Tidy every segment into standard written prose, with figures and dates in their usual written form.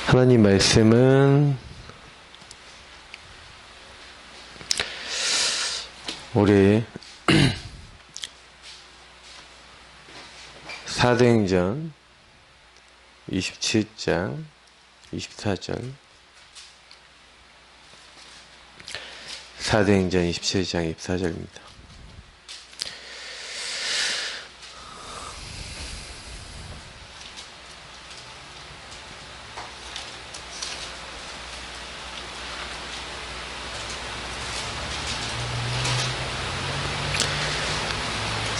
하나님 말씀은 우리 사도행전 27장 24절, 사도행전 27장 24절입니다.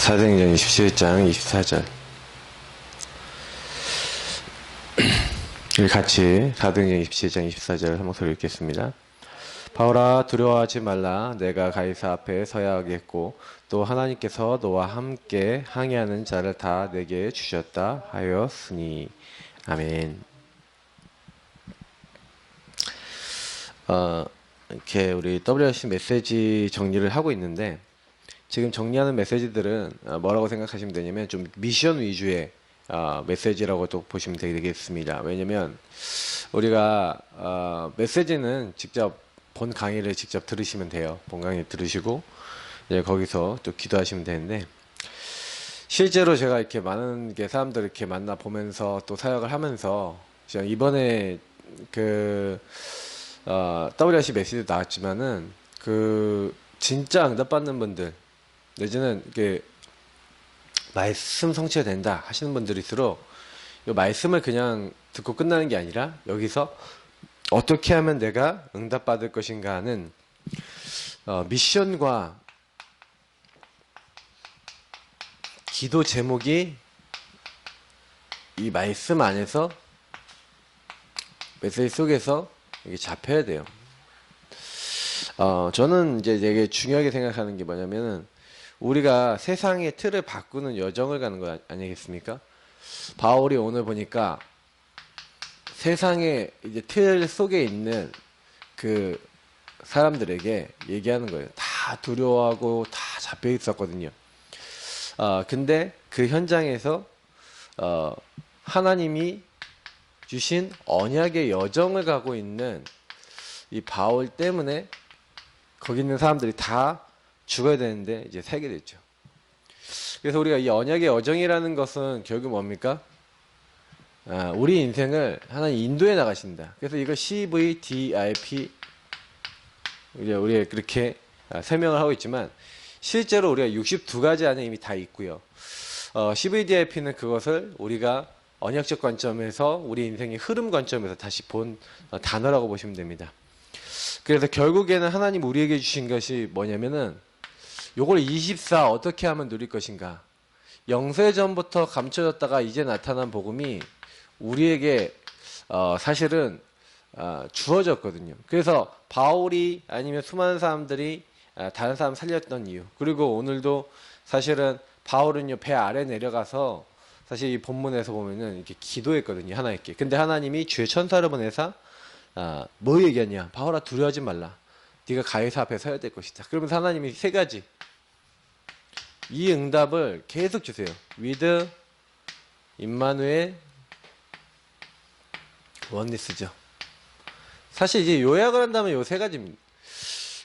사도행전 27장 24절. 우리 같이 사도행전 27장 24절 한 목소리 읽겠습니다. 바울아, 두려워하지 말라. 내가 가이사 앞에 서야 하겠고 또 하나님께서 너와 함께 항해하는 자를 다 내게 주셨다 하였으니. 아멘. 이렇게 우리 WRC 메시지 정리를 하고 있는데, 지금 정리하는 메시지들은 뭐라고 생각하시면 되냐면 좀 미션 위주의 메시지라고 또 보시면 되겠습니다. 왜냐면 우리가 메시지는 직접 본 강의를 직접 들으시면 돼요. 본 강의 들으시고 이제 거기서 또 기도하시면 되는데, 실제로 제가 이렇게 많은 게 사람들 이렇게 만나 보면서 또 사역을 하면서 이번에 WRC 메시지 나왔지만은 진짜 응답받는 분들, 내지는 이게 말씀 성취가 된다 하시는 분들일수록 이 말씀을 그냥 듣고 끝나는 게 아니라 여기서 어떻게 하면 내가 응답받을 것인가 하는 미션과 기도 제목이 이 말씀 안에서 메시지 속에서 이게 잡혀야 돼요. 저는 이제 되게 중요하게 생각하는 게 뭐냐면은, 우리가 세상의 틀을 바꾸는 여정을 가는 거 아니겠습니까? 바울이 오늘 보니까 세상의 이제 틀 속에 있는 그 사람들에게 얘기하는 거예요. 다 두려워하고 다 잡혀 있었거든요. 근데 그 현장에서 하나님이 주신 언약의 여정을 가고 있는 이 바울 때문에 거기 있는 사람들이 다 죽어야 되는데 이제 살게 됐죠. 그래서 우리가 이 언약의 여정이라는 것은 결국 뭡니까? 우리 인생을 하나님 인도해 나가신다. 그래서 이걸 CVDIP, 우리가 그렇게 설명을 하고 있지만, 실제로 우리가 62가지 안에 이미 다 있고요. CVDIP는 그것을 우리가 언약적 관점에서 우리 인생의 흐름 관점에서 다시 본 단어라고 보시면 됩니다. 그래서 결국에는 하나님 우리에게 주신 것이 뭐냐면은, 요걸 24 어떻게 하면 누릴 것인가. 영세전부터 감춰졌다가 이제 나타난 복음이 우리에게 사실은 주어졌거든요. 그래서 바울이 아니면 수많은 사람들이 다른 사람 살렸던 이유, 그리고 오늘도 사실은 바울은요 배 아래 내려가서 사실 이 본문에서 보면은 이렇게 기도했거든요, 하나님께. 근데 하나님이 주의 천사를 보내사 뭐 얘기하냐? 바울아, 두려워하지 말라. 네가 가이사 앞에 서야 될 것이다. 그러면서 하나님이 세 가지 이 응답을 계속 주세요. with 임마누엘 원리스죠. 사실 이제 요약을 한다면 요 세 가지입니다.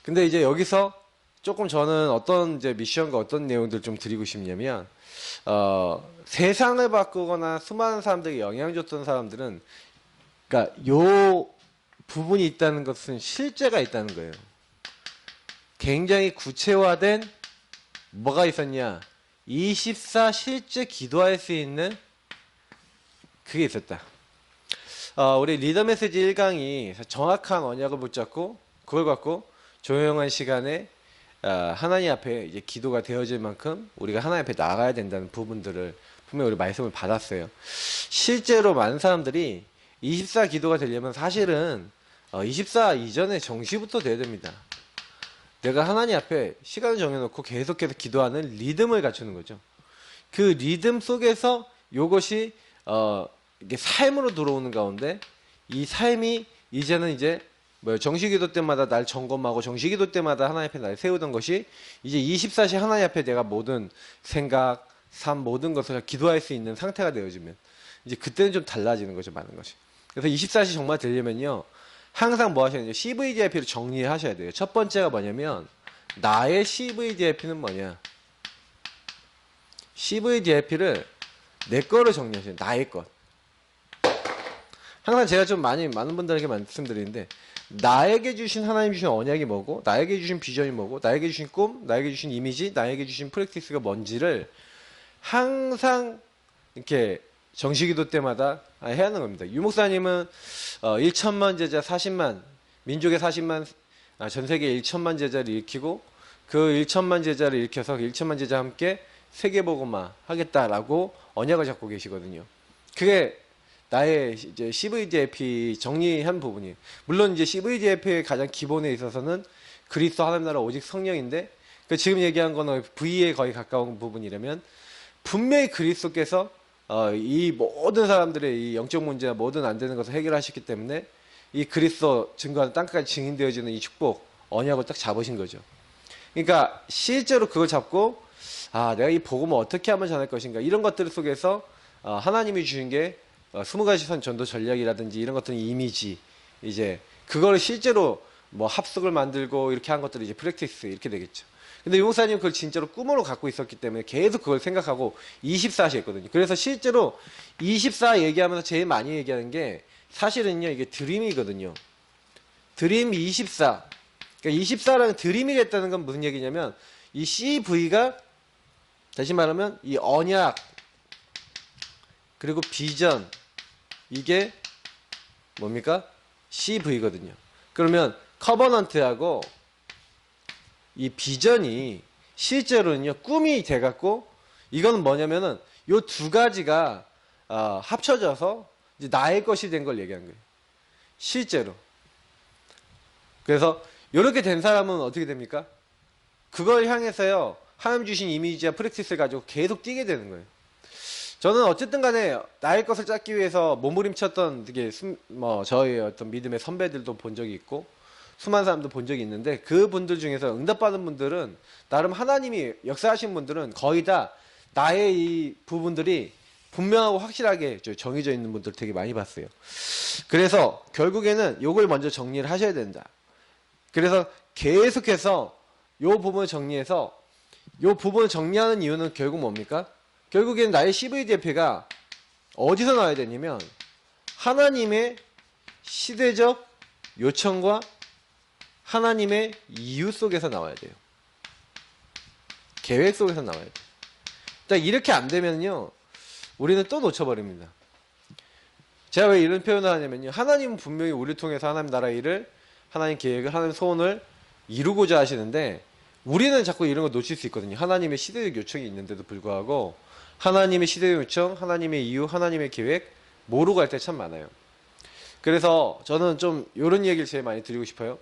근데 이제 여기서 조금 저는 어떤 이제 미션과 어떤 내용들을 좀 드리고 싶냐면, 세상을 바꾸거나 수많은 사람들에게 영향 줬던 사람들은, 그러니까 요 부분이 있다는 것은 실제가 있다는 거예요. 굉장히 구체화된 뭐가 있었냐? 24 실제 기도할 수 있는 그게 있었다. 우리 리더 메시지 1강이 정확한 언약을 붙잡고 그걸 갖고 조용한 시간에 하나님 앞에 이제 기도가 되어질 만큼 우리가 하나님 앞에 나가야 된다는 부분들을 분명히 우리 말씀을 받았어요. 실제로 많은 사람들이 24 기도가 되려면 사실은 24 이전에 정시부터 돼야 됩니다. 내가 하나님 앞에 시간을 정해놓고 계속해서 기도하는 리듬을 갖추는 거죠. 그 리듬 속에서 이것이 이게 삶으로 들어오는 가운데, 이 삶이 이제는 이제 정시기도 때마다 날 점검하고 정시기도 때마다 하나님 앞에 날 세우던 것이 이제 24시 하나님 앞에 내가 모든 생각, 삶 모든 것을 기도할 수 있는 상태가 되어지면 이제 그때는 좀 달라지는 거죠, 많은 것이. 그래서 24시 정말 되려면요. 항상 뭐 하셔야 돼요? CVDIP를 정리하셔야 돼요. 첫 번째가 뭐냐면 나의 CVDIP는 뭐냐? CVDIP를 내 거를 정리하셔야 돼요. 나의 것. 항상 제가 좀 많은 분들에게 말씀드리는데 나에게 주신 하나님 주신 언약이 뭐고 나에게 주신 비전이 뭐고 나에게 주신 꿈, 나에게 주신 이미지, 나에게 주신 프랙티스가 뭔지를 항상 이렇게 정시기도 때마다 해야 하는 겁니다. 유목사님은 1천만 제자 40만 민족의 40만 전 세계 1천만 제자를 일으키고 그 1천만 제자를 일으켜서 1천만 제자와 함께 세계복음화 하겠다라고 언약을 잡고 계시거든요. 그게 나의 이제 CVDIP 정리한 부분이에요. 물론 이제 CVDIP의 가장 기본에 있어서는 그리스도 하나님 나라 오직 성령인데 그 지금 얘기한 거는 V에 거의 가까운 부분이라면 분명히 그리스도께서 이 모든 사람들의 이 영적 문제나 모든 안 되는 것을 해결하셨기 때문에 이 그리스도 증거하는 땅까지 증인되어지는 이 축복 언약을 딱 잡으신 거죠. 그러니까 실제로 그걸 잡고 내가 이 복음을 어떻게 하면 전할 것인가 이런 것들 속에서 하나님이 주신 게 20가지 선 전도 전략이라든지 이런 것들은 이미지 이제 그거를 실제로 뭐 합숙을 만들고 이렇게 한 것들이 이제 프랙티스 이렇게 되겠죠. 근데 유목사님 그걸 진짜로 꿈으로 갖고 있었기 때문에 계속 그걸 생각하고 24시 했거든요. 그래서 실제로 24 얘기하면서 제일 많이 얘기하는 게 사실은요 이게 드림이거든요. 드림 24. 그러니까 24라는 드림이 됐다는 건 무슨 얘기냐면 이 CV가 다시 말하면 이 언약 그리고 비전 이게 뭡니까? CV거든요. 그러면 커버넌트하고 이 비전이 실제로는요 꿈이 돼갖고 이거는 뭐냐면은 요 두 가지가 합쳐져서 이제 나의 것이 된 걸 얘기하는 거예요. 실제로. 그래서 이렇게 된 사람은 어떻게 됩니까? 그걸 향해서요 하나님 주신 이미지와 프랙티스를 가지고 계속 뛰게 되는 거예요. 저는 어쨌든 간에 나의 것을 찾기 위해서 몸부림쳤던 되게 저의 어떤 믿음의 선배들도 본 적이 있고 수많은 사람도 본 적이 있는데 그분들 중에서 응답받은 분들은 나름 하나님이 역사하신 분들은 거의 다 나의 이 부분들이 분명하고 확실하게 정해져 있는 분들 되게 많이 봤어요. 그래서 결국에는 요걸 먼저 정리를 하셔야 된다. 그래서 계속해서 요 부분을 정리해서 요 부분을 정리하는 이유는 결국 뭡니까? 결국엔 나의 CVDIP가 어디서 나와야 되냐면 하나님의 시대적 요청과 하나님의 이유 속에서 나와야 돼요. 계획 속에서 나와야 돼요. 딱 이렇게 안 되면요 우리는 또 놓쳐버립니다. 제가 왜 이런 표현을 하냐면요 하나님은 분명히 우리를 통해서 하나님 나라 일을 하나님 계획을 하나님 소원을 이루고자 하시는데 우리는 자꾸 이런 거 놓칠 수 있거든요. 하나님의 시대적 요청이 있는데도 불구하고 하나님의 시대적 요청, 하나님의 이유, 하나님의 계획 모르고 할 때 참 많아요. 그래서 저는 좀 이런 얘기를 제일 많이 드리고 싶어요.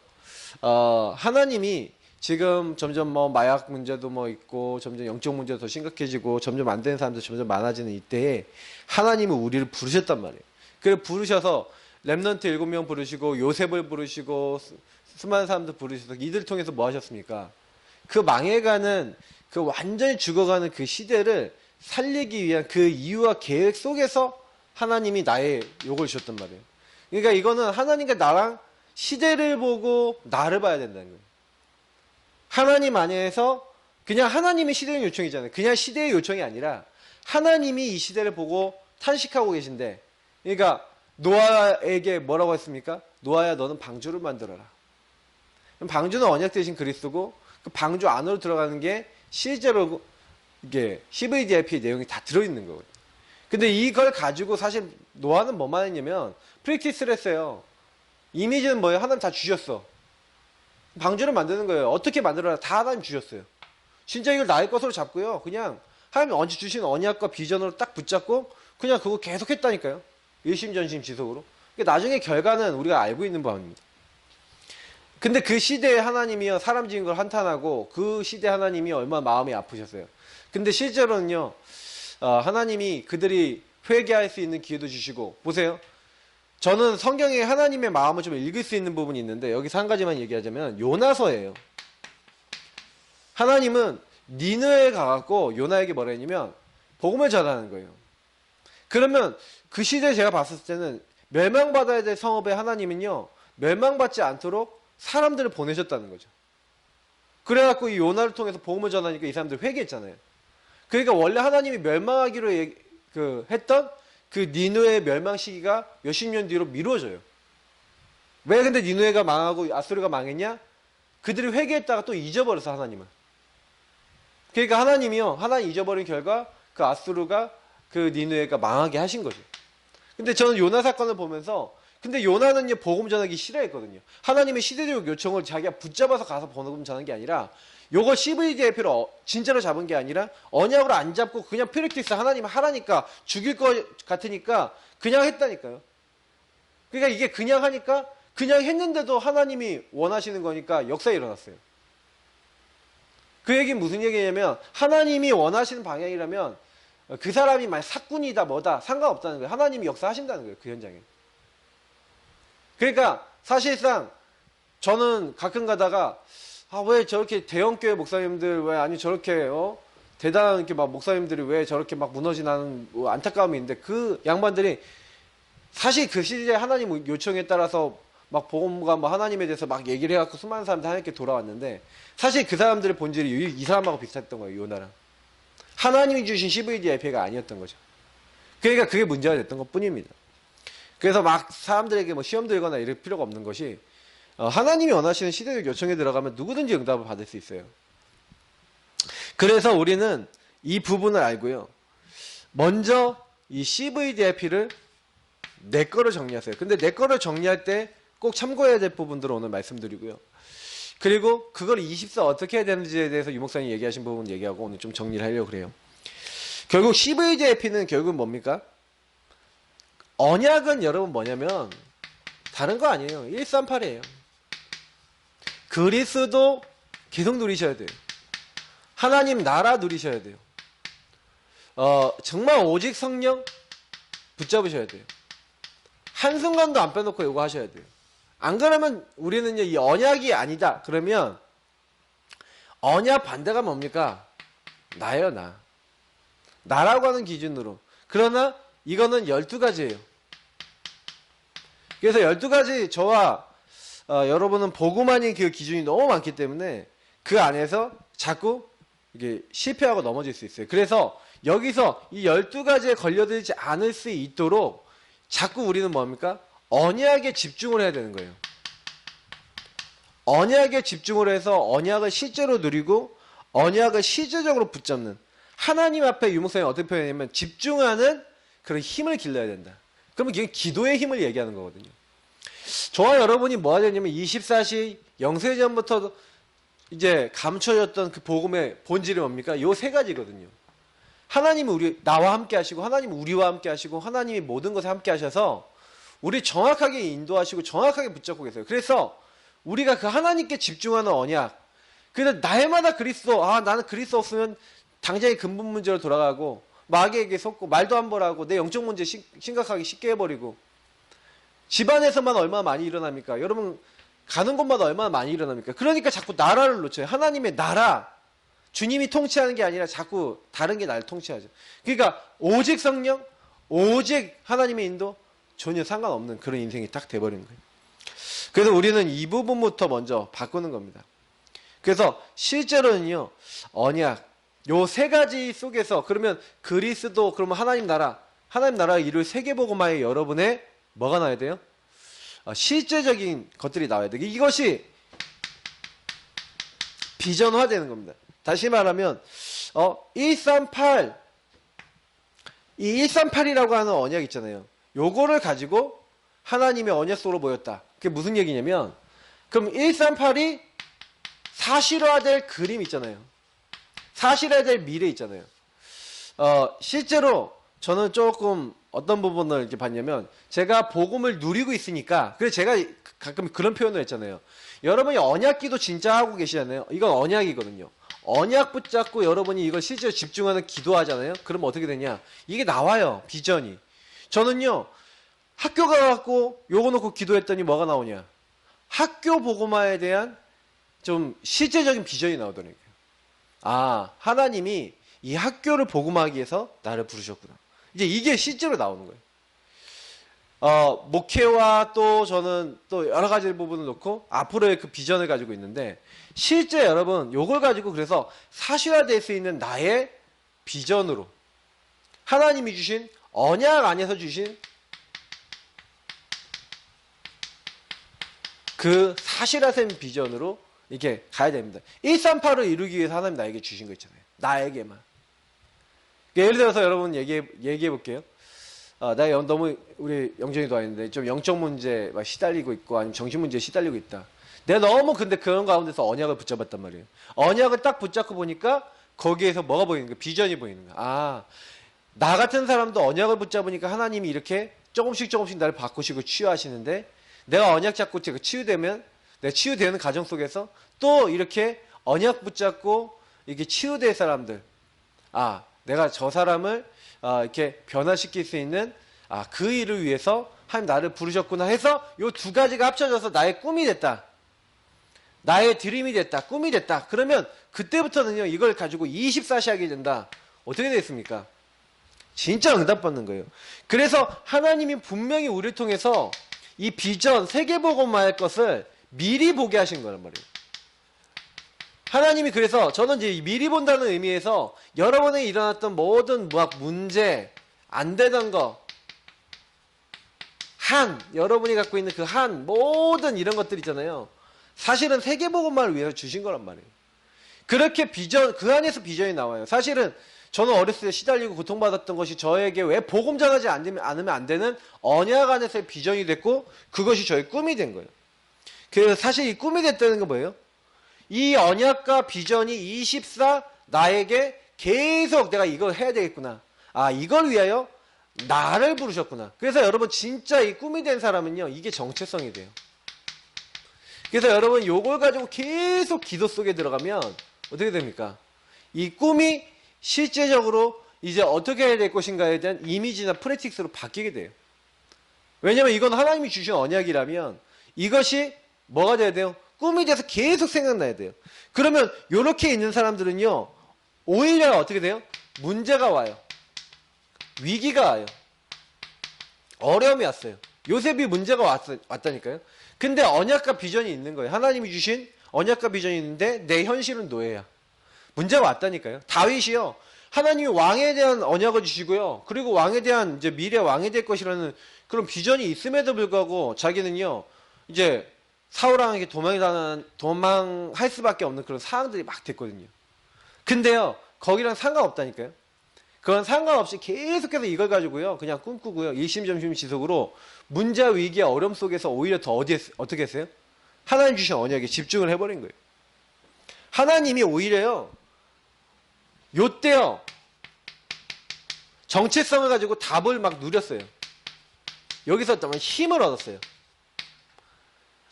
하나님이 지금 점점 뭐 마약 문제도 뭐 있고 점점 영적 문제도 더 심각해지고 점점 안 되는 사람도 점점 많아지는 이때에 하나님은 우리를 부르셨단 말이에요. 그래 부르셔서 렘넌트 7명 부르시고 요셉을 부르시고 수많은 사람들 부르셔서 이들 통해서 뭐 하셨습니까? 그 망해가는 그 완전히 죽어가는 그 시대를 살리기 위한 그 이유와 계획 속에서 하나님이 나의 욕을 주셨단 말이에요. 그러니까 이거는 하나님과 나랑 시대를 보고 나를 봐야 된다는 거예요. 하나님 안에서 그냥 하나님의 시대의 요청이잖아요. 그냥 시대의 요청이 아니라 하나님이 이 시대를 보고 탄식하고 계신데 그러니까 노아에게 뭐라고 했습니까? 노아야 너는 방주를 만들어라. 방주는 언약 대신 그리스도고 그 방주 안으로 들어가는 게 실제로 이게 CVDIP 내용이 다 들어있는 거거든요. 근데 이걸 가지고 사실 노아는 뭐만 했냐면 프랙티스를 했어요. 이미지는 뭐예요? 하나님 다 주셨어. 방주를 만드는 거예요. 어떻게 만들어라? 다 하나님 주셨어요. 진짜 이걸 나의 것으로 잡고요. 그냥 하나님이 언제 주신 언약과 비전으로 딱 붙잡고 그냥 그거 계속 했다니까요. 일심전심 지속으로. 나중에 결과는 우리가 알고 있는 바입니다. 근데 그 시대에 하나님이요 사람 지은 걸 한탄하고 그 시대 하나님이 얼마나 마음이 아프셨어요. 근데 실제로는요 하나님이 그들이 회개할 수 있는 기회도 주시고 보세요. 저는 성경에 하나님의 마음을 좀 읽을 수 있는 부분이 있는데 여기서 한 가지만 얘기하자면 요나서예요. 하나님은 니느에 가갖고 요나에게 뭐라 했냐면 복음을 전하는 거예요. 그러면 그 시대에 제가 봤을 때는 멸망받아야 될 성읍에 하나님은요, 멸망받지 않도록 사람들을 보내셨다는 거죠. 그래갖고 이 요나를 통해서 복음을 전하니까 이 사람들 회개했잖아요. 그러니까 원래 하나님이 멸망하기로 했던 그 니느웨의 멸망 시기가 몇십 년 뒤로 미뤄져요. 왜 근데 니느웨가 망하고 아수르가 망했냐? 그들이 회개했다가 또 잊어버려서 하나님을. 그러니까 하나님이요, 하나님 잊어버린 결과 그 아수르가 그 니느웨가 망하게 하신 거죠. 근데 저는 요나 사건을 보면서, 근데 요나는요 복음 전하기 싫어했거든요. 하나님의 시대적 요청을 자기가 붙잡아서 가서 복음 전한 게 아니라, 요거 CVDIP로 진짜로 잡은 게 아니라 언약으로 안 잡고 그냥 프랙티스, 하나님 하라니까 죽일 것 같으니까 그냥 했다니까요. 그러니까 이게 그냥 하니까 그냥 했는데도 하나님이 원하시는 거니까 역사에 일어났어요. 그 얘기는 무슨 얘기냐면, 하나님이 원하시는 방향이라면 그 사람이 만약 사꾼이다 뭐다 상관없다는 거예요. 하나님이 역사하신다는 거예요, 그 현장에. 그러니까 사실상 저는 가끔 가다가 왜 저렇게 대형교회 목사님들 왜 아니 저렇게 대단한 이렇게 막 목사님들이 왜 저렇게 막 무너지나는 안타까움이 있는데, 그 양반들이 사실 그 시대에 하나님 요청에 따라서 막 복음과 뭐 하나님에 대해서 막 얘기를 해갖고 수많은 사람들이 하나님께 돌아왔는데, 사실 그 사람들의 본질이 이 사람하고 비슷했던 거예요, 요나랑. 하나님이 주신 CVDIP가 아니었던 거죠. 그러니까 그게 문제가 됐던 것 뿐입니다. 그래서 막 사람들에게 뭐 시험 들거나 이럴 필요가 없는 것이, 하나님이 원하시는 시대적 요청에 들어가면 누구든지 응답을 받을 수 있어요. 그래서 우리는 이 부분을 알고요, 먼저 이 CVDIP를 내 거를 정리하세요. 근데 내 거를 정리할 때 꼭 참고해야 될 부분들을 오늘 말씀드리고요. 그리고 그걸 24 어떻게 해야 되는지에 대해서 유목사님 얘기하신 부분 얘기하고 오늘 좀 정리를 하려고 그래요. 결국 CVDIP는 결국은 뭡니까? 언약은 여러분 뭐냐면 다른 거 아니에요. 138이에요. 그리스도 계속 누리셔야 돼요. 하나님 나라 누리셔야 돼요. 정말 오직 성령 붙잡으셔야 돼요. 한순간도 안 빼놓고 이거 하셔야 돼요. 안 그러면 우리는요, 이 언약이 아니다 그러면 언약 반대가 뭡니까? 나예요, 나. 나라고 하는 기준으로. 그러나 이거는 12가지예요. 그래서 12가지 저와 여러분은 복음만이 그 기준이 너무 많기 때문에 그 안에서 자꾸 이게 실패하고 넘어질 수 있어요. 그래서 여기서 이 12가지에 걸려들지 않을 수 있도록 자꾸 우리는 뭡니까? 언약에 집중을 해야 되는 거예요. 언약에 집중을 해서 언약을 실제로 누리고 언약을 실제적으로 붙잡는, 하나님 앞에 유목사님 어떻게 표현하냐면 집중하는 그런 힘을 길러야 된다. 그러면 이게 기도의 힘을 얘기하는 거거든요. 저와 여러분이 뭐 해야 되냐면 24시 영세전부터 이제 감춰졌던 그 복음의 본질이 뭡니까? 요 세 가지거든요. 하나님이 나와 함께 하시고, 하나님이 우리와 함께 하시고, 하나님이 모든 것에 함께 하셔서 우리 정확하게 인도하시고 정확하게 붙잡고 계세요. 그래서 우리가 그 하나님께 집중하는 언약, 그래서 날마다 그리스도, 나는 그리스도 없으면 당장의 근본 문제로 돌아가고 마귀에게 속고 말도 안 벌하고 내 영적 문제 심각하게 쉽게 해버리고, 집안에서만 얼마나 많이 일어납니까? 여러분 가는 곳마다 얼마나 많이 일어납니까? 그러니까 자꾸 나라를 놓쳐요. 하나님의 나라, 주님이 통치하는 게 아니라 자꾸 다른 게 나를 통치하죠. 그러니까 오직 성령, 오직 하나님의 인도, 전혀 상관없는 그런 인생이 딱 돼버리는 거예요. 그래서 우리는 이 부분부터 먼저 바꾸는 겁니다. 그래서 실제로는요, 언약, 요 세 가지 속에서, 그러면 그리스도, 그러면 하나님 나라의 이룰 세계복음화에 여러분의 뭐가 나와야 돼요? 실제적인 것들이 나와야 돼요. 이것이 비전화되는 겁니다. 다시 말하면 138, 이 138이라고 하는 언약 있잖아요. 요거를 가지고 하나님의 언약 속으로 모였다. 그게 무슨 얘기냐면, 그럼 138이 사실화될 그림 있잖아요. 사실화될 미래 있잖아요. 실제로 저는 조금 어떤 부분을 이렇게 봤냐면, 제가 복음을 누리고 있으니까, 그래서 제가 가끔 그런 표현을 했잖아요. 여러분이 언약기도 진짜 하고 계시잖아요. 이건 언약이거든요. 언약 붙잡고 여러분이 이걸 실제로 집중하는 기도하잖아요. 그러면 어떻게 되냐? 이게 나와요, 비전이. 저는요, 학교 가갖고 요거 놓고 기도했더니 뭐가 나오냐? 학교 복음화에 대한 좀 실제적인 비전이 나오더라고요. 하나님이 이 학교를 복음화하기 위해서 나를 부르셨구나. 이제 이게 실제로 나오는 거예요. 목회와 또 저는 또 여러 가지 부분을 놓고 앞으로의 그 비전을 가지고 있는데 실제 여러분 요걸 가지고 그래서 사실화될 수 있는 나의 비전으로 하나님이 주신 언약 안에서 주신 그 사실화된 비전으로 이렇게 가야 됩니다. 138을 이루기 위해서 하나님 나에게 주신 거 있잖아요. 나에게만. 예를 들어서 여러분 얘기해 볼게요. 내가 너무 우리 영정이도 아닌데 좀 영적 문제 막 시달리고 있고 아니면 정신 문제에 시달리고 있다. 내가 너무 근데 그런 가운데서 언약을 붙잡았단 말이에요. 언약을 딱 붙잡고 보니까 거기에서 뭐가 보이는 거야? 비전이 보이는 거야. 아, 나 같은 사람도 언약을 붙잡으니까 하나님이 이렇게 조금씩 나를 바꾸시고 치유하시는데 내가 언약 잡고 치유되면 내가 치유되는 과정 속에서 또 이렇게 언약 붙잡고 이렇게 치유될 사람들 내가 저 사람을 이렇게 변화시킬 수 있는 그 일을 위해서 하나님 나를 부르셨구나 해서 요 두 가지가 합쳐져서 나의 꿈이 됐다. 나의 드림이 됐다. 꿈이 됐다. 그러면 그때부터는요. 이걸 가지고 24시 하게 된다. 어떻게 되겠습니까? 진짜 응답받는 거예요. 그래서 하나님이 분명히 우리를 통해서 이 비전, 세계복음화할 것을 미리 보게 하신 거란 말이에요. 하나님이 그래서 저는 이제 미리 본다는 의미에서 여러분에 일어났던 모든 문제, 안 되던 거, 여러분이 갖고 있는 그 모든 이런 것들 있잖아요. 사실은 세계복음화를 위해서 주신 거란 말이에요. 그렇게 그 안에서 비전이 나와요. 사실은 저는 어렸을 때 시달리고 고통받았던 것이 저에게 왜 복음 전하지 않으면 안 되는 언약 안에서의 비전이 됐고 그것이 저의 꿈이 된 거예요. 그래서 사실 이 꿈이 됐다는 건 뭐예요? 이 언약과 비전이 24 나에게 계속 내가 이걸 해야 되겠구나. 이걸 위하여 나를 부르셨구나. 그래서 여러분 진짜 이 꿈이 된 사람은요. 이게 정체성이 돼요. 그래서 여러분 요걸 가지고 계속 기도 속에 들어가면 어떻게 됩니까? 이 꿈이 실제적으로 이제 어떻게 해야 될 것인가에 대한 이미지나 프랙티스로 바뀌게 돼요. 왜냐면 이건 하나님이 주신 언약이라면 이것이 뭐가 돼야 돼요? 꿈이 돼서 계속 생각나야 돼요. 그러면 이렇게 있는 사람들은요. 오히려 어떻게 돼요? 문제가 와요. 위기가 와요. 어려움이 왔어요. 요셉이 문제가 왔다니까요. 근데 언약과 비전이 있는 거예요. 하나님이 주신 언약과 비전이 있는데 내 현실은 노예야. 문제가 왔다니까요. 다윗이요. 하나님이 왕에 대한 언약을 주시고요. 그리고 왕에 대한 이제 미래 왕이 될 것이라는 그런 비전이 있음에도 불구하고 자기는요. 이제 사울왕에게 도망할 수밖에 없는 그런 상황들이 막 됐거든요. 근데요. 거기랑 상관없다니까요. 그건 상관없이 계속해서 이걸 가지고요. 그냥 꿈꾸고요. 일심전심지속으로 문제와 위기와 어려움 속에서 오히려 더 어떻게 했어요? 하나님 주신 언약에 집중을 해버린 거예요. 하나님이 오히려요. 요때요. 정체성을 가지고 답을 막 누렸어요. 여기서 정말 힘을 얻었어요.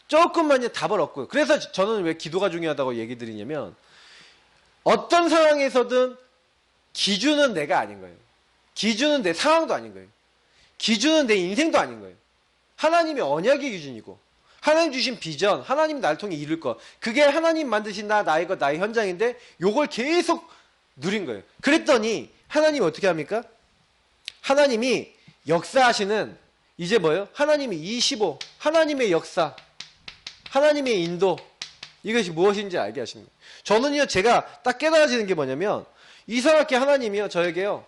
조금만 답을 얻고요. 그래서 저는 왜 기도가 중요하다고 얘기 드리냐면 어떤 상황에서든 기준은 내가 아닌 거예요. 기준은 내 상황도 아닌 거예요. 기준은 내 인생도 아닌 거예요. 하나님이 언약의 기준이고 하나님 주신 비전, 하나님이 나를 통해 이룰 것 그게 하나님 만드신 나의 것, 나의 현장인데 요걸 계속 누린 거예요. 그랬더니 하나님이 어떻게 합니까? 하나님이 역사하시는 이제 뭐예요? 하나님이 25, 하나님의 역사, 하나님의 인도 이것이 무엇인지 알게 하시는 거예요. 저는요 제가 딱 깨달아지는 게 뭐냐면 이상하게 하나님이요 저에게요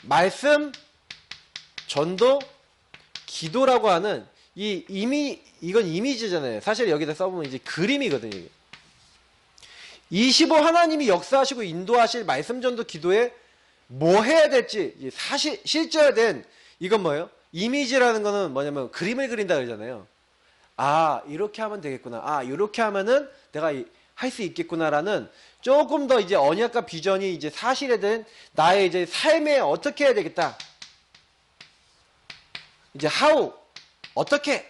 말씀, 전도, 기도라고 하는 이건 이미지잖아요. 사실 여기다 써보면 이제 그림이거든요. 25 하나님이 역사하시고 인도하실 말씀, 전도, 기도에 뭐 해야 될지 사실 실제화된 이건 뭐예요? 이미지라는 거는 뭐냐면 그림을 그린다 그러잖아요. 이렇게 하면 되겠구나. 이렇게 하면은 내가 할 수 있겠구나라는 조금 더 이제 언약과 비전이 이제 사실에 된 나의 이제 삶에 어떻게 해야 되겠다. 이제 how 어떻게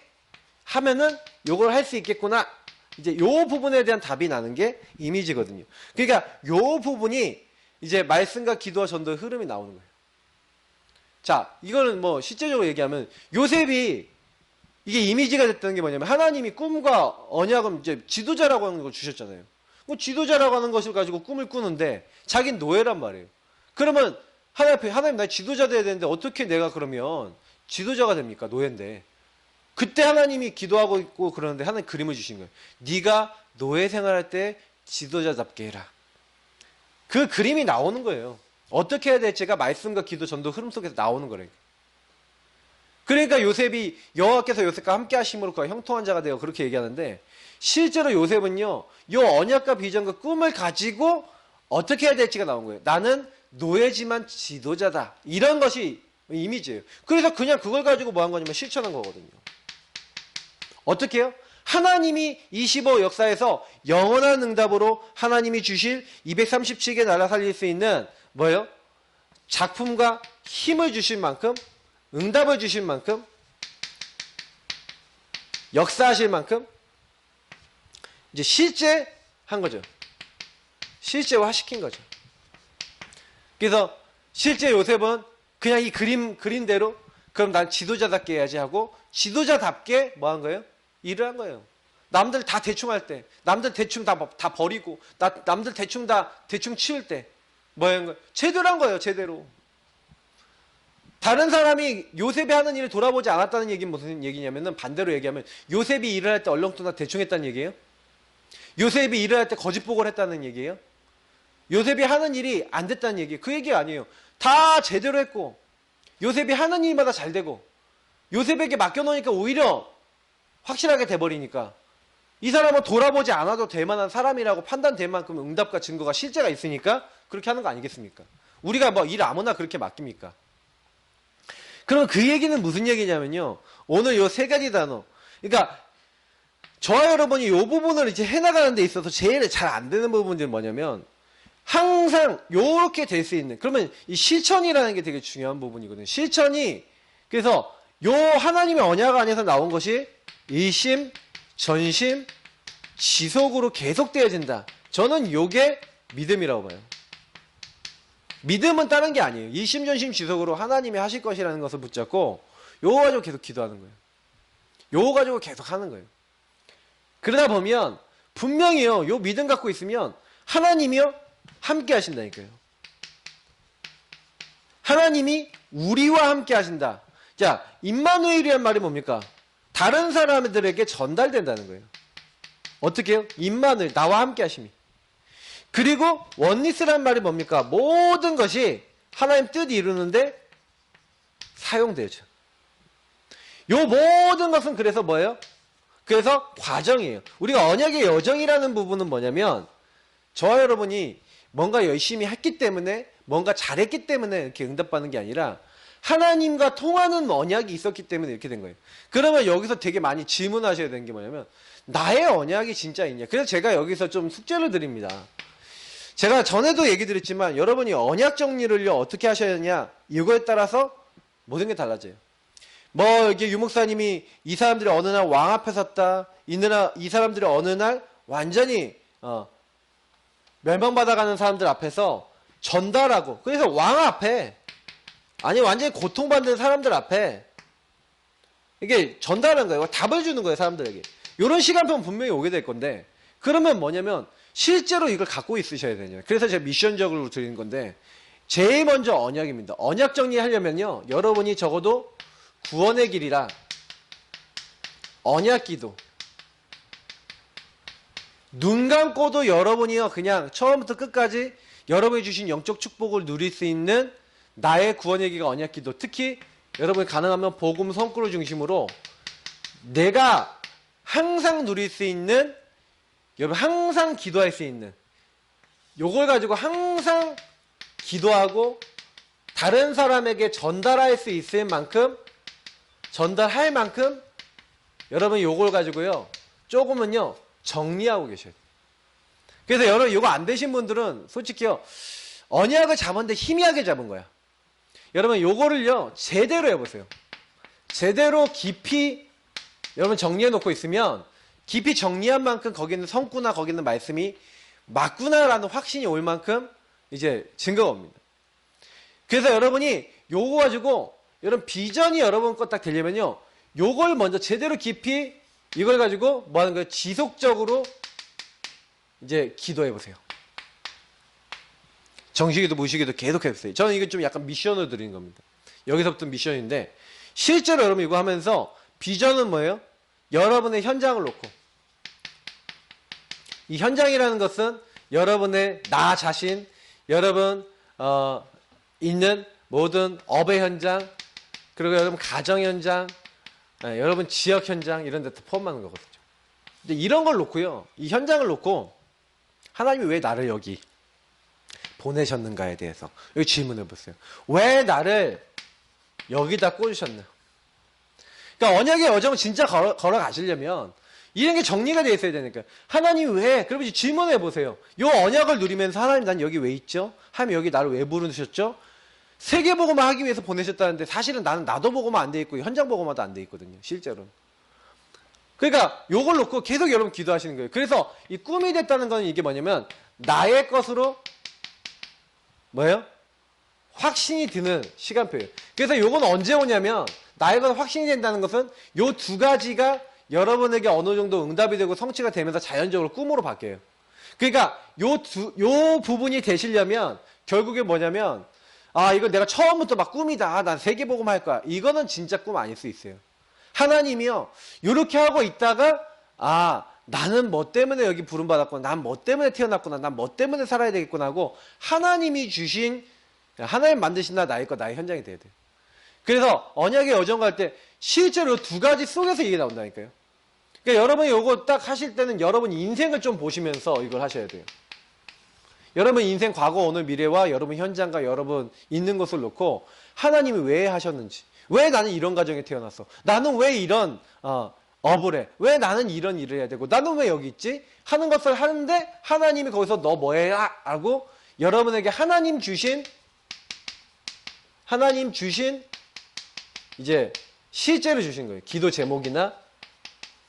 하면은 요걸 할 수 있겠구나. 이제 요 부분에 대한 답이 나는 게 이미지거든요. 그러니까 요 부분이 이제 말씀과 기도와 전도의 흐름이 나오는 거예요. 자, 이거는 뭐 실제적으로 얘기하면 요셉이 이게 이미지가 됐다는 게 뭐냐면 하나님이 꿈과 언약은 이제 지도자라고 하는 걸 주셨잖아요. 뭐 지도자라고 하는 것을 가지고 꿈을 꾸는데 자기는 노예란 말이에요. 그러면 하나님 나 지도자 돼야 되는데 어떻게 내가 그러면 지도자가 됩니까? 노예인데. 그때 하나님이 기도하고 있고 그러는데 하나님 그림을 주신 거예요. 네가 노예 생활할 때 지도자답게 해라. 그 그림이 나오는 거예요. 어떻게 해야 될지가 말씀과 기도, 전도 흐름 속에서 나오는 거래요. 그러니까 요셉이 여호와께서 요셉과 함께 하심으로 그가 형통한 자가 되어 그렇게 얘기하는데, 실제로 요셉은요, 요 언약과 비전과 꿈을 가지고 어떻게 해야 될지가 나온 거예요. 나는 노예지만 지도자다. 이런 것이 이미지예요. 그래서 그냥 그걸 가지고 뭐 한 거냐면 실천한 거거든요. 어떻게 해요? 하나님이 25 역사에서 영원한 응답으로 하나님이 주실 237개 나라 살릴 수 있는 뭐예요? 작품과 힘을 주실 만큼, 응답을 주실 만큼, 역사하실 만큼 이제 실제 한 거죠. 실제화 시킨 거죠. 그래서 실제 요셉은 그냥 이 그림대로 그럼 난 지도자답게 해야지 하고 지도자답게 뭐 한 거예요? 일을 한 거예요. 남들 다 대충 할 때, 남들 대충 다 버리고, 남들 대충 치울 때 뭐 한 거예요? 제대로 한 거예요. 제대로. 다른 사람이 요셉이 하는 일을 돌아보지 않았다는 얘기는 무슨 얘기냐면은, 반대로 얘기하면 요셉이 일을 할 때 얼렁뚱땅 대충 했다는 얘기예요? 요셉이 일을 할 때 거짓보고를 했다는 얘기예요? 요셉이 하는 일이 안 됐다는 얘기예요? 그 얘기 아니에요. 다 제대로 했고 요셉이 하는 일마다 잘 되고 요셉에게 맡겨놓으니까 오히려 확실하게 돼버리니까 이 사람은 돌아보지 않아도 될 만한 사람이라고 판단될 만큼 응답과 증거가 실제가 있으니까 그렇게 하는 거 아니겠습니까? 우리가 뭐 일 아무나 그렇게 맡깁니까? 그럼 그 얘기는 무슨 얘기냐면요, 오늘 요 세 가지 단어, 그러니까 저와 여러분이 이 부분을 이제 해나가는 데 있어서 제일 잘 안 되는 부분들이 뭐냐면, 항상 요렇게 될 수 있는, 그러면 이 실천이라는 게 되게 중요한 부분이거든요. 실천이, 그래서 요 하나님의 언약 안에서 나온 것이 일심, 전심, 지속으로 계속되어진다. 저는 요게 믿음이라고 봐요. 믿음은 다른 게 아니에요. 일심, 전심, 지속으로 하나님이 하실 것이라는 것을 붙잡고 요거 가지고 계속 기도하는 거예요. 요거 가지고 계속 하는 거예요. 그러다 보면 분명히요, 요 믿음 갖고 있으면 하나님이요 함께 하신다니까요. 하나님이 우리와 함께 하신다. 자, 임마누엘이란 말이 뭡니까? 다른 사람들에게 전달된다는 거예요. 어떻게 해요? 임마누엘, 나와 함께 하심이. 그리고 원리스란 말이 뭡니까? 모든 것이 하나님 뜻 이루는데 사용되죠. 요 모든 것은 그래서 뭐예요? 그래서 과정이에요. 우리가 언약의 여정이라는 부분은 뭐냐면, 저와 여러분이 뭔가 열심히 했기 때문에, 뭔가 잘했기 때문에 이렇게 응답받는 게 아니라 하나님과 통하는 언약이 있었기 때문에 이렇게 된 거예요. 그러면 여기서 되게 많이 질문하셔야 되는 게 뭐냐면, 나의 언약이 진짜 있냐? 그래서 제가 여기서 좀 숙제를 드립니다. 제가 전에도 얘기 드렸지만 여러분이 언약 정리를요 어떻게 하셔야 되냐, 이거에 따라서 모든 게 달라져요. 뭐 이게 유목사님이 이 사람들이 어느 날 왕 앞에 섰다, 이 사람들이 어느 날 완전히 멸망받아가는 사람들 앞에서 전달하고, 그래서 왕 앞에, 아니 완전히 고통받는 사람들 앞에 이게 전달하는 거예요. 답을 주는 거예요, 사람들에게. 이런 시간표는 분명히 오게 될 건데, 그러면 뭐냐면 실제로 이걸 갖고 있으셔야 되냐. 그래서 제가 미션적으로 드리는 건데, 제일 먼저 언약입니다. 언약 정리하려면요, 여러분이 적어도 구원의 길이라 언약 기도, 눈 감고도 여러분이요 그냥 처음부터 끝까지 여러분이 주신 영적 축복을 누릴 수 있는 나의 구원의 길가 언약 기도, 특히 여러분이 가능하면 복음 성구를 중심으로 내가 항상 누릴 수 있는, 여러분 항상 기도할 수 있는, 요걸 가지고 항상 기도하고 다른 사람에게 전달할 수 있을 만큼, 전달할 만큼 여러분 요걸 가지고요 조금은요 정리하고 계셔야 돼요. 그래서 여러분 요거 안 되신 분들은 솔직히요 언약을 잡았는데 희미하게 잡은 거야. 여러분 요거를요 제대로 해보세요. 제대로 깊이 여러분 정리해 놓고 있으면, 깊이 정리한 만큼 거기 있는 성구나 거기 있는 말씀이 맞구나라는 확신이 올 만큼 이제 증거가 옵니다. 그래서 여러분이 요거 가지고 여러분 비전이 여러분 거 딱 되려면요, 요걸 먼저 제대로 깊이 이걸 가지고 뭐 하는 거예요? 지속적으로 이제 기도해 보세요. 정식기도 무식기도 계속 해보세요. 저는 이거 좀 약간 미션을 드리는 겁니다. 여기서부터 미션인데, 실제로 여러분 이거 하면서 비전은 뭐예요? 여러분의 현장을 놓고, 이 현장이라는 것은 여러분의 나 자신, 여러분 있는 모든 업의 현장, 그리고 여러분 가정 현장, 여러분 지역 현장 이런 데 포함하는 거거든요. 근데 이런 걸 놓고요, 이 현장을 놓고 하나님이 왜 나를 여기 보내셨는가에 대해서 여기 질문해 보세요. 왜 나를 여기다 꽂으셨나? 그러니까 언약의 여정을 진짜 걸어가시려면 이런 게 정리가 되어 있어야 되니까. 하나님 왜? 그러면 질문해 보세요. 이 언약을 누리면서 하나님 난 여기 왜 있죠? 하나님 여기 나를 왜 부르셨죠? 세계복음을 하기 위해서 보내셨다는데 사실은 나는 나도 복음화 안 돼 있고 현장 복음화도 안 돼 있거든요. 실제로는. 그러니까 요걸 놓고 계속 여러분 기도하시는 거예요. 그래서 이 꿈이 됐다는 건 이게 뭐냐면 나의 것으로 뭐예요? 확신이 드는 시간표예요. 그래서 요건 언제 오냐면 나의 것 확신이 된다는 것은 요 두 가지가 여러분에게 어느 정도 응답이 되고 성취가 되면서 자연적으로 꿈으로 바뀌어요. 그러니까 요 부분이 되시려면 결국에 뭐냐면 아 이거 내가 처음부터 막 꿈이다. 난 세계복음 할 거야. 이거는 진짜 꿈 아닐 수 있어요. 하나님이요 요렇게 하고 있다가 아 나는 뭐 때문에 여기 부름받았구나. 난 뭐 때문에 태어났구나. 난 뭐 때문에 살아야 되겠구나 하고 하나님이 주신 하나님 만드신 나의 것 나의 현장이 돼야 돼요. 그래서 언약의 여정 갈 때 실제로 두 가지 속에서 이게 나온다니까요. 그러니까 여러분이 요거 딱 하실 때는 여러분 인생을 좀 보시면서 이걸 하셔야 돼요. 여러분 인생 과거 오늘 미래와 여러분 현장과 여러분 있는 것을 놓고 하나님이 왜 하셨는지, 왜 나는 이런 가정에 태어났어, 나는 왜 이런 업을 해, 왜 나는 이런 일을 해야 되고 나는 왜 여기 있지 하는 것을 하는데 하나님이 거기서 너 뭐해 하고 여러분에게 하나님 주신 이제 실제로 주신 거예요. 기도 제목이나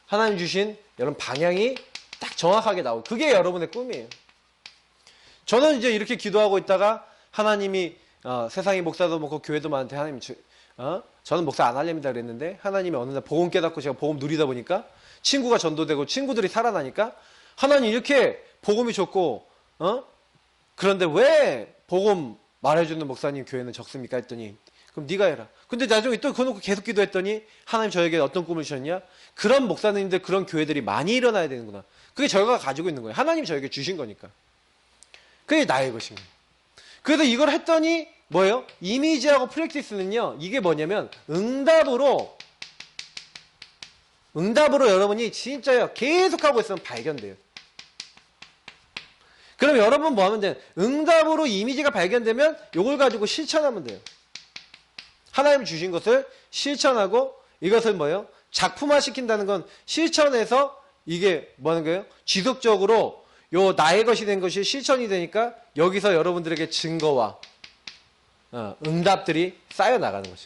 하나님 주신 여러분 방향이 딱 정확하게 나오고 그게 여러분의 꿈이에요. 저는 이제 이렇게 기도하고 있다가 하나님이 세상의 목사도 많고 교회도 많은데 하나님 저는 목사 안 하렵니다 그랬는데 하나님이 어느 날 복음 깨닫고 제가 복음 누리다 보니까 친구가 전도되고 친구들이 살아나니까 하나님 이렇게 복음이 좋고 그런데 왜 복음 말해주는 목사님 교회는 적습니까 했더니 그럼 네가 해라. 근데 나중에 또 그거 놓고 계속 기도했더니 하나님 저에게 어떤 꿈을 주셨냐? 그런 목사님들 그런 교회들이 많이 일어나야 되는구나. 그게 저희가 가지고 있는 거예요. 하나님 저에게 주신 거니까. 그게 나의 것인 거예요. 그래서 이걸 했더니 뭐예요? 이미지하고 프랙티스는요. 이게 뭐냐면 응답으로 여러분이 진짜요. 계속하고 있으면 발견돼요. 그럼 여러분 뭐 하면 돼? 응답으로 이미지가 발견되면 이걸 가지고 실천하면 돼요. 하나님 주신 것을 실천하고 이것을 뭐예요? 작품화 시킨다는 건 실천해서 이게 뭐 하는 거예요? 지속적으로 요 나의 것이 된 것이 실천이 되니까 여기서 여러분들에게 증거와 응답들이 쌓여 나가는 거죠.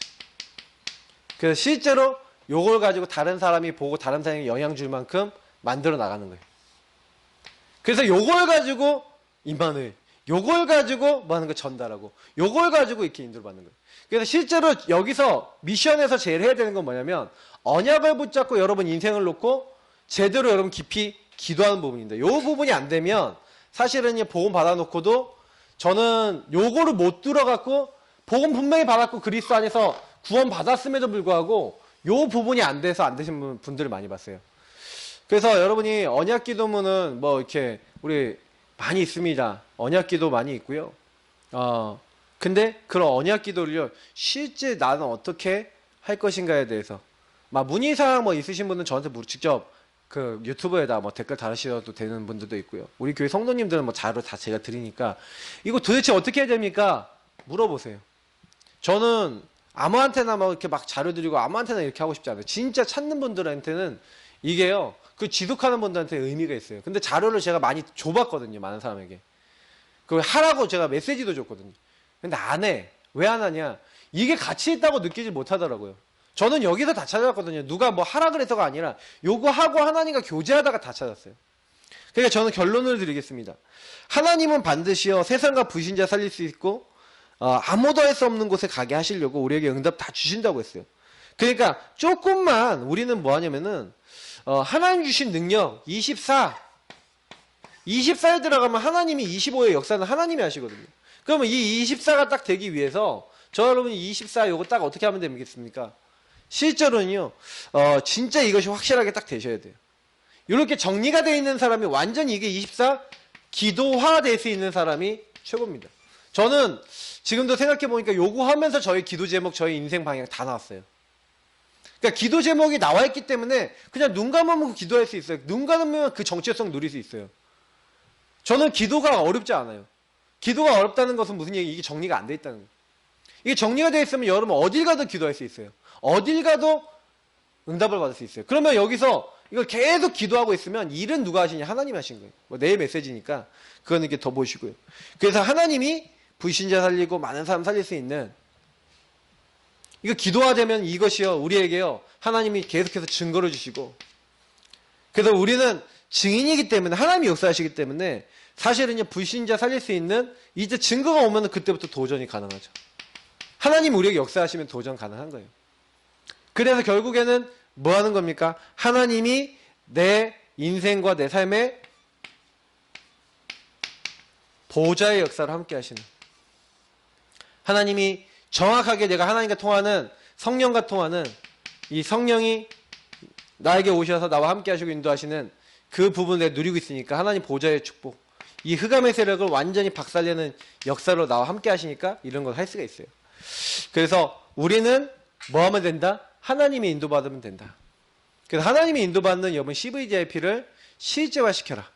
그래서 실제로 요걸 가지고 다른 사람이 보고 다른 사람에게 영향 줄 만큼 만들어 나가는 거예요. 그래서 요걸 가지고 임마누엘, 요걸 가지고 뭐 하는 거 전달하고 요걸 가지고 이렇게 인도를 받는 거예요. 그래서 실제로 여기서 미션에서 제일 해야 되는 건 뭐냐면 언약을 붙잡고 여러분 인생을 놓고 제대로 여러분 깊이 기도하는 부분인데 요 부분이 안 되면 사실은 복음 받아놓고도 저는 요거를 못 들어갖고 복음 분명히 받았고 그리스도 안에서 구원 받았음에도 불구하고 요 부분이 안 돼서 안 되신 분들을 많이 봤어요. 그래서 여러분이 언약 기도문은 뭐 이렇게 우리 많이 있습니다. 언약 기도 많이 있고요. 근데 그런 언약 기도를요, 실제 나는 어떻게 할 것인가에 대해서 막 문의사항 뭐 있으신 분은 저한테 직접 그 유튜브에다 뭐 댓글 달으셔도 되는 분들도 있고요. 우리 교회 성도님들은 뭐 자료 다 제가 드리니까 이거 도대체 어떻게 해야 됩니까? 물어보세요. 저는 아무한테나 막 이렇게 막 자료 드리고 아무한테나 이렇게 하고 싶지 않아요. 진짜 찾는 분들한테는 이게요, 그 지속하는 분들한테 의미가 있어요. 근데 자료를 제가 많이 줘봤거든요. 많은 사람에게. 그걸 하라고 제가 메시지도 줬거든요. 근데 안 해. 왜 안 하냐? 이게 가치 있다고 느끼지 못하더라고요. 저는 여기서 다 찾아왔거든요. 누가 뭐 하라 그래서가 아니라 요거 하고 하나님과 교제하다가 다 찾았어요. 그러니까 저는 결론을 드리겠습니다. 하나님은 반드시요 세상과 불신자 살릴 수 있고 아무도 할 수 없는 곳에 가게 하시려고 우리에게 응답 다 주신다고 했어요. 그러니까 조금만 우리는 뭐 하냐면은 하나님 주신 능력 24에 들어가면 하나님이 25의 역사는 하나님이 하시거든요. 그러면 이 24가 딱 되기 위해서 저 여러분이 24 요거 딱 어떻게 하면 되겠습니까? 실제로는요, 진짜 이것이 확실하게 딱 되셔야 돼요. 이렇게 정리가 되어 있는 사람이 완전히 이게 24 기도화될 수 있는 사람이 최고입니다. 저는 지금도 생각해보니까 요구하면서 저희 기도 제목, 저희 인생 방향 다 나왔어요. 그러니까 기도 제목이 나와 있기 때문에 그냥 눈 감으면 기도할 수 있어요. 눈 감으면 그 정체성 누릴 수 있어요. 저는 기도가 어렵지 않아요. 기도가 어렵다는 것은 무슨 얘기? 이게 정리가 안 돼 있다는 거예요. 이게 정리가 되어 있으면 여러분 어딜 가도 기도할 수 있어요. 어딜 가도 응답을 받을 수 있어요. 그러면 여기서 이걸 계속 기도하고 있으면 일은 누가 하시냐? 하나님이 하신 거예요. 뭐 내일 메시지니까 그거는 이렇게 더 보시고요. 그래서 하나님이 불신자 살리고 많은 사람 살릴 수 있는, 이거 기도하자면 이것이요, 우리에게요, 하나님이 계속해서 증거를 주시고, 그래서 우리는 증인이기 때문에, 하나님이 역사하시기 때문에 사실은요, 불신자 살릴 수 있는 이제 증거가 오면 그때부터 도전이 가능하죠. 하나님 우리에게 역사하시면 도전 가능한 거예요. 그래서 결국에는 뭐 하는 겁니까? 하나님이 내 인생과 내 삶에 보좌의 역사를 함께 하시는, 하나님이 정확하게 내가 하나님과 통하는, 성령과 통하는 이 성령이 나에게 오셔서 나와 함께 하시고 인도하시는 그 부분을 내가 누리고 있으니까 하나님 보좌의 축복, 이 흑암의 세력을 완전히 박살내는 역사로 나와 함께 하시니까 이런 걸 할 수가 있어요. 그래서 우리는 뭐 하면 된다? 하나님이 인도받으면 된다. 그래서 하나님이 인도받는 여러분 CVGIP를 실제화시켜라.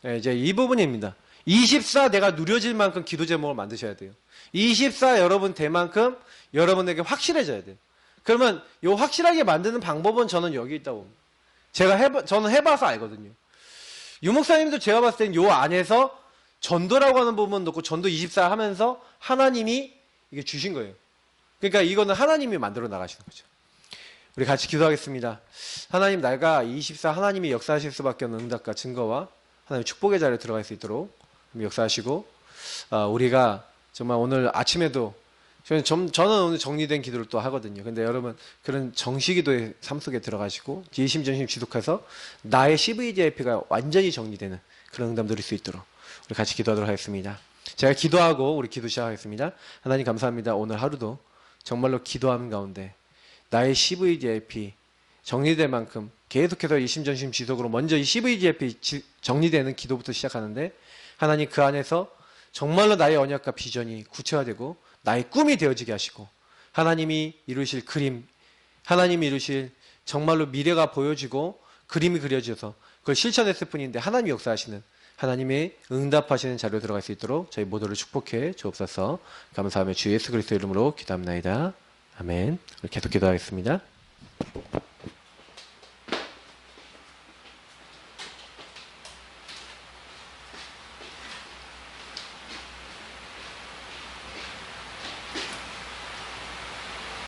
네, 이제 이 부분입니다. 24 내가 누려질 만큼 기도 제목을 만드셔야 돼요. 24 여러분 될 만큼 여러분에게 확실해져야 돼요. 그러면 이 확실하게 만드는 방법은 저는 여기 있다고 봅니다. 저는 해봐서 알거든요. 유목사님도 제가 봤을 때는 이 안에서 전도라고 하는 부분 놓고 전도 24 하면서 하나님이 이게 주신 거예요. 그러니까 이거는 하나님이 만들어 나가시는 거죠. 우리 같이 기도하겠습니다. 하나님, 내가 24 하나님이 역사하실 수밖에 없는 응답과 증거와 하나님 축복의 자리에 들어갈 수 있도록 역사하시고, 우리가 정말 오늘 아침에도 저는 오늘 정리된 기도를 또 하거든요. 근데 여러분 그런 정시기도의 삶 속에 들어가시고 지심전심 지속해서 나의 CVGIP가 완전히 정리되는 그런 응답 누릴 수 있도록 우리 같이 기도하도록 하겠습니다. 제가 기도하고 우리 기도 시작하겠습니다. 하나님 감사합니다. 오늘 하루도 정말로 기도하는 가운데 나의 CVGIP 정리될 만큼 계속해서 이 심전심 지속으로 먼저 이 CVGIP 정리되는 기도부터 시작하는데, 하나님 그 안에서 정말로 나의 언약과 비전이 구체화되고 나의 꿈이 되어지게 하시고, 하나님이 이루실 그림, 하나님이 이루실 정말로 미래가 보여지고 그림이 그려져서 그걸 실천했을 뿐인데 하나님이 역사하시는, 하나님의 응답하시는 자리로 들어갈 수 있도록 저희 모두를 축복해 주옵소서. 감사하며 주 예수 그리스도 이름으로 기도합나이다. 아멘. 계속 기도하겠습니다.